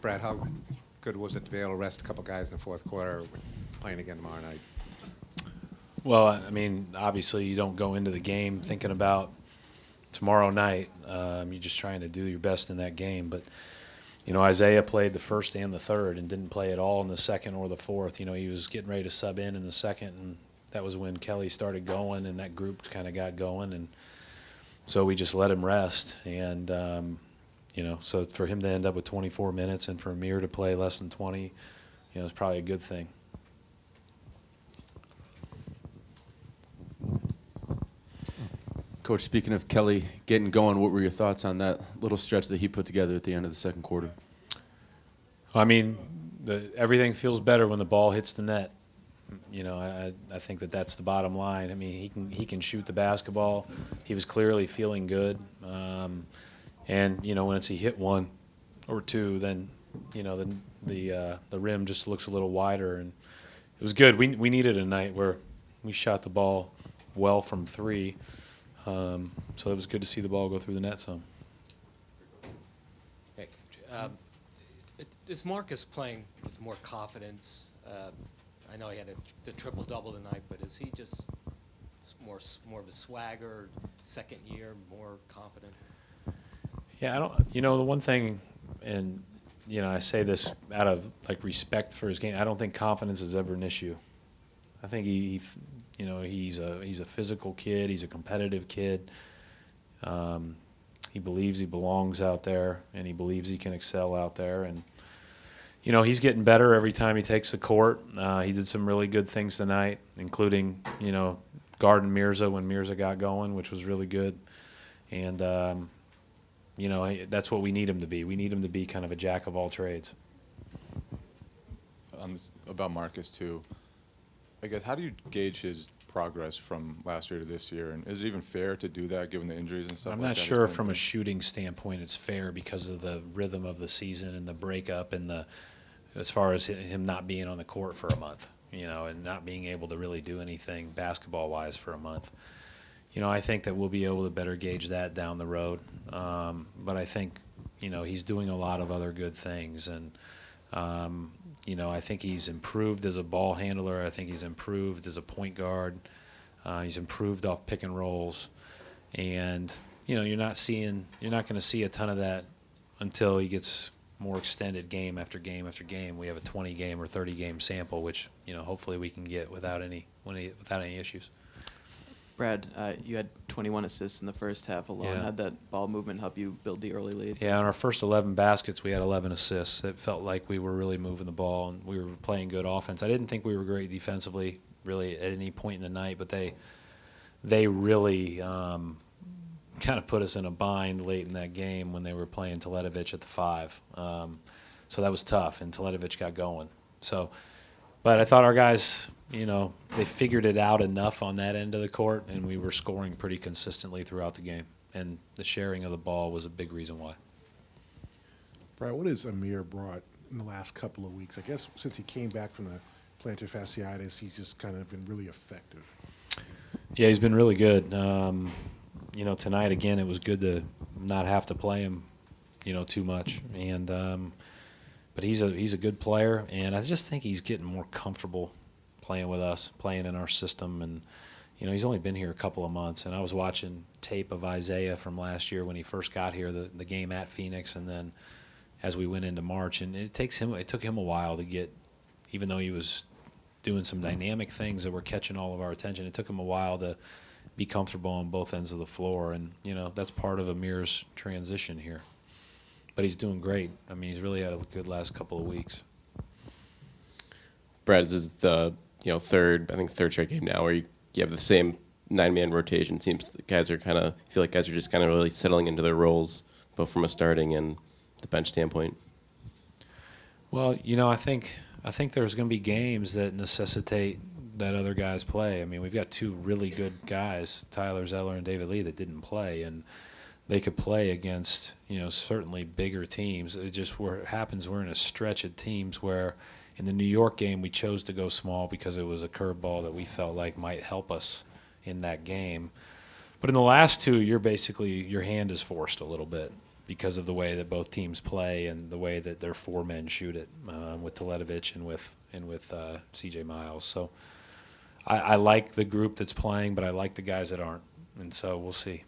Brad, how good was it to be able to rest a couple guys in the fourth quarter playing again tomorrow night? Well, I mean, obviously you don't go into the game thinking about tomorrow night. You're just trying to do your best in that game. But, you know, Isaiah played the first and the third and didn't play at all in the second or the fourth. You know, he was getting ready to sub in the second, and that was when Kelly started going and that group kind of got going. And so we just let him rest. And, you know, so for him to end up with 24 minutes and for Amir to play less than 20, you know, it's probably a good thing. Coach, speaking of Kelly getting going, what were your thoughts on that little stretch that he put together at the end of the second quarter? I mean, everything feels better when the ball hits the net. You know, I think that's the bottom line. I mean, he can shoot the basketball. He was clearly feeling good. And, you know, once he hit one or two, then, you know, the rim just looks a little wider. And it was good. We needed a night where we shot the ball well from three. So it was good to see the ball go through the net some. Hey, is Marcus playing with more confidence? I know he had the triple-double tonight, but is he just more of a swagger, second year, more confident? Yeah, you know, the one thing, and, you know, I say this out of, like, respect for his game, I don't think confidence is ever an issue. I think you know, he's a physical kid. He's a competitive kid. He believes he belongs out there, and he believes he can excel out there. And, you know, he's getting better every time he takes the court. He did some really good things tonight, including, you know, guarding Mirza when Mirza got going, which was really good. And, you know, that's what we need him to be. We need him to be kind of a jack of all trades. About Marcus, too. I guess, how do you gauge his progress from last year to this year? And is it even fair to do that given the injuries and stuff I'm like not that? sure from a shooting standpoint it's fair because of the rhythm of the season and the breakup and as far as him not being on the court for a month, you know, and not being able to really do anything basketball-wise for a month. You know, I think that we'll be able to better gauge that down the road. But I think, you know, he's doing a lot of other good things. And, you know, I think he's improved as a ball handler. I think he's improved as a point guard. He's improved off pick and rolls. And, you know, you're not going to see a ton of that until he gets more extended game after game after game. We have a 20-game or 30-game sample, which, you know, hopefully we can get without any issues. Brad, you had 21 assists in the first half alone. Yeah. How'd that ball movement help you build the early lead? Yeah, on our first 11 baskets, we had 11 assists. It felt like we were really moving the ball, and we were playing good offense. I didn't think we were great defensively, really, at any point in the night, but they really kind of put us in a bind late in that game when they were playing Teletovic at the 5. So that was tough, and Teletovic got going. But I thought our guys, you know, they figured it out enough on that end of the court, and we were scoring pretty consistently throughout the game. And the sharing of the ball was a big reason why. Brad, what has Amir brought in the last couple of weeks? I guess since he came back from the plantar fasciitis, he's just kind of been really effective. Yeah, he's been really good. You know, tonight, again, it was good to not have to play him, you know, too much. And but he's a good player, and I just think he's getting more comfortable playing with us, playing in our system. And, you know, he's only been here a couple of months. And I was watching tape of Isaiah from last year when he first got here, the game at Phoenix, and then as we went into March. And it took him a while to get, even though he was doing some dynamic things that were catching all of our attention, it took him a while to be comfortable on both ends of the floor. And, you know, that's part of Amir's transition here. But he's doing great. I mean, he's really had a good last couple of weeks. Brad, this is the third straight game now where you have the same 9-man rotation. Seems the guys are feel like guys are just kind of really settling into their roles, both from a starting and the bench standpoint. Well, you know, I think there's going to be games that necessitate that other guys play. I mean, we've got two really good guys, Tyler Zeller and David Lee, that didn't play, and they could play against, you know, certainly bigger teams. It just where it happens, we're in a stretch of teams where in the New York game we chose to go small because it was a curveball that we felt like might help us in that game. But in the last two, your hand is forced a little bit. because of the way that both teams play and the way that their 4 men shoot it with Teletovic and with C.J. Miles. So I like the group that's playing, but I like the guys that aren't, and so we'll see.